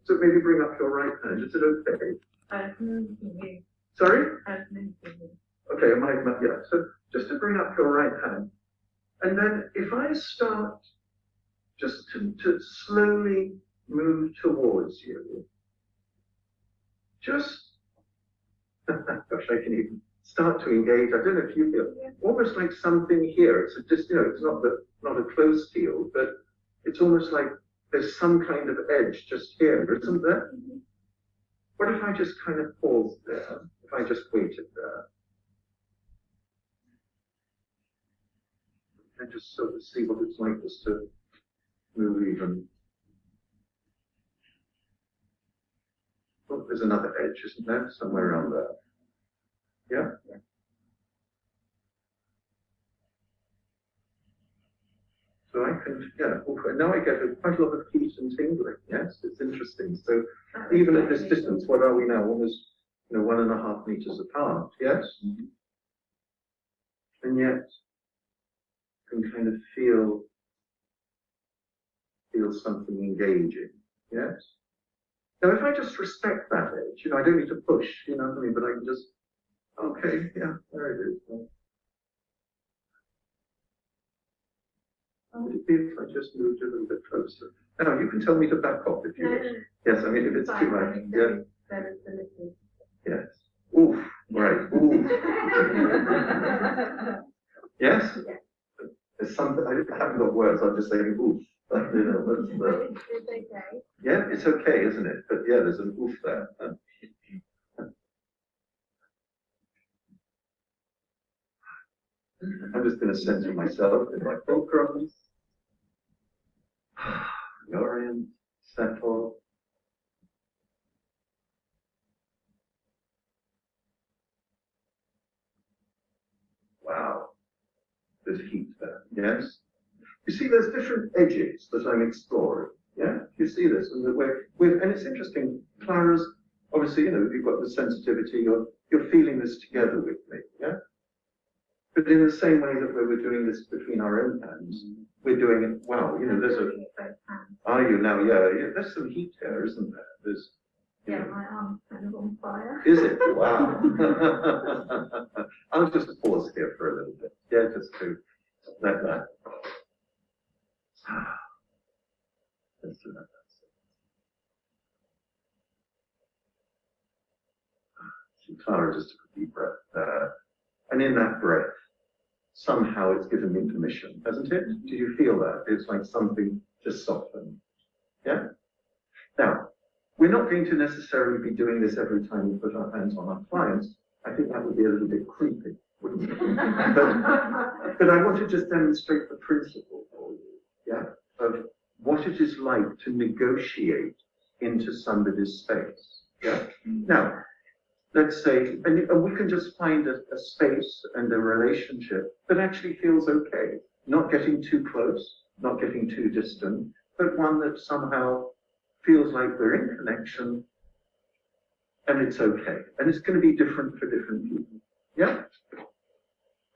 So maybe bring up your right hand. Is it okay? Sorry? Okay, yeah. So just to bring up your right hand. And then if I start just to slowly move towards you, just, gosh, I can even start to engage. I don't know if you feel almost like something here. It's just, it's not a close field, but it's almost like there's some kind of edge just here, isn't there? What if I just kind of paused there? If I just waited there? And just sort of see what it's like just to move even. Oh, there's another edge, isn't there? Somewhere around there. Yeah? So I can, now I get quite a lot of heat and tingling. Yes, it's interesting. So even at this distance, what are we now? Almost, 1.5 meters apart. Yes? And yet, you can kind of feel something engaging. Yes? Now, if I just respect that edge, I don't need to push, what I mean, but I can just, okay, yeah, there it is. Would it be if I just moved a little bit closer? Now, you can tell me to back off if you wish. Yes, I mean, if it's too much. Yeah. Yes. Oof, right, oof. Yes? There's something, I haven't got words, I'm just saying oof. That's It's okay. Yeah, it's okay, isn't it? But yeah, there's an oof there. I'm just going to center myself in my fulcrum. Orient, settle. Wow, there's heat there, yes? You see, there's different edges that I'm exploring, yeah? You see this, and and it's interesting, Clara's, obviously, you've got the sensitivity, you're feeling this together with me, yeah? But in the same way that we were doing this between our own hands, we're doing it, wow, there's are you now? Yeah, there's some heat there, isn't there? There's, my arm's kind of on fire. Is it? Wow. I'll just pause here for a little bit. Yeah, just to let that. Let's do that. So Clara just took a deep breath there. And in that breath, somehow it's given me permission, hasn't it? Did you feel that? It's like something just softened. Yeah? Now, we're not going to necessarily be doing this every time we put our hands on our clients. I think that would be a little bit creepy, wouldn't it? but I want to just demonstrate the principle for you, yeah, of what it is like to negotiate into somebody's space. Yeah. Now, let's say, and we can just find a space and a relationship that actually feels okay, not getting too close, not getting too distant, but one that somehow feels like we're in connection and it's okay. And it's going to be different for different people. Yeah?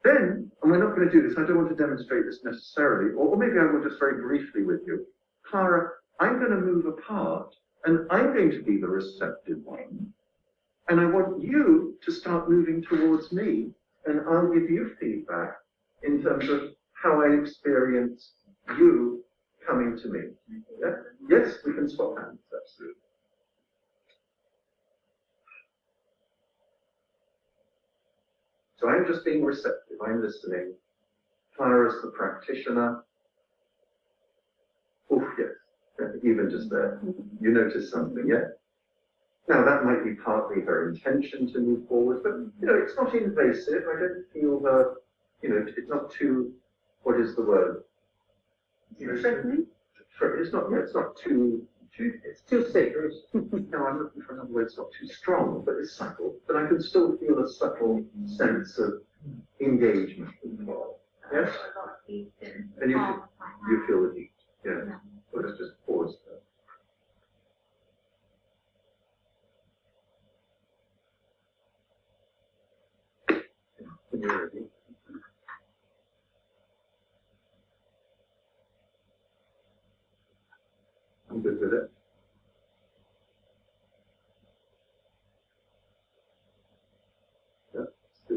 Then, and we're not going to do this, I don't want to demonstrate this necessarily, or maybe I will just very briefly with you. Clara, I'm going to move apart and I'm going to be the receptive one. And I want you to start moving towards me and I'll give you feedback in terms of how I experience you coming to me. Yeah? Yes, we can swap hands, absolutely. So I'm just being receptive, I'm listening. Clara's the practitioner. Oh, yes, even just there. You notice something, yeah? Now that might be partly her intention to move forward, but it's not invasive. I don't feel the, it's not too, what is the word? Threatening? It's not too, it's too sacred. No, I'm looking for another word. It's not too strong, but it's subtle. But I can still feel a subtle sense of engagement involved. Yes? And you feel the heat. Yeah. So let's just pause there. When you're ready. I'm good with it.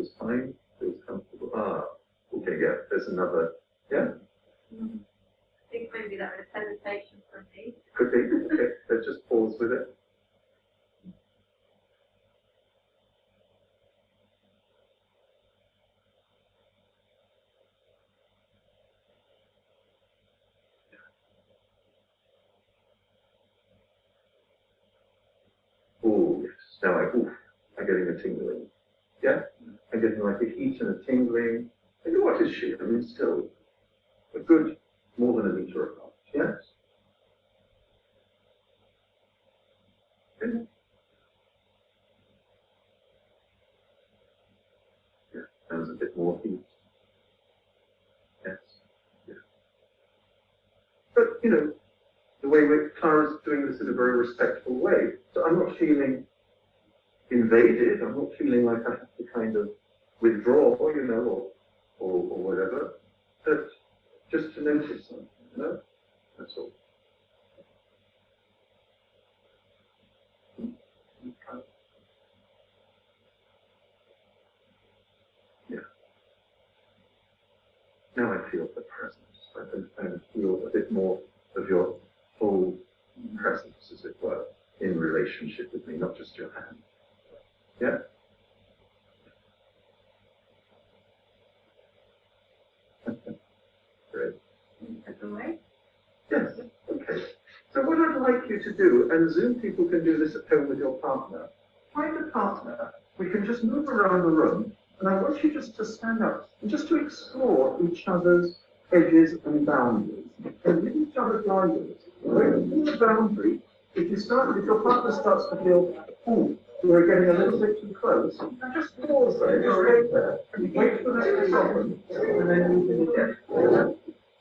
feels fine, feels comfortable. Ah, okay, yeah, there's another, yeah, I think maybe that was hesitation from me. could be, okay, let's just pause with it. Oh, yes, now I'm getting a tingling. Yeah, I'm getting like a heat and a tingling. And what is she? I mean, still a good, more than a meter apart. Yes? Yeah. Yeah, sounds a bit more heat. Yes. Yeah. But, you know, the way Clara's doing this in a very respectful way. So I'm not feeling invaded. I'm not feeling like I have to kind of withdraw, you know, or whatever. But just to notice something, you know? That's all. Okay. Yeah. Now I feel the presence. I can feel a bit more of your full presence, as it were, in relationship with me, not just your hand. Yeah? Great. That's all right. Yes. Okay. So what I'd like you to do, and Zoom people can do this at home with your partner, find a partner. We can just move around the room, and I want you just to stand up and just to explore each other's edges and boundaries. And with each other's boundaries, in the boundary, if your partner starts to feel, oh, we're getting a little bit too close, just pause there, just wait there, and wait for that to soften, and then move in again.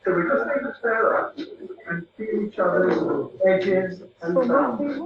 So we just need to stare up and feel each other's edges and boundaries.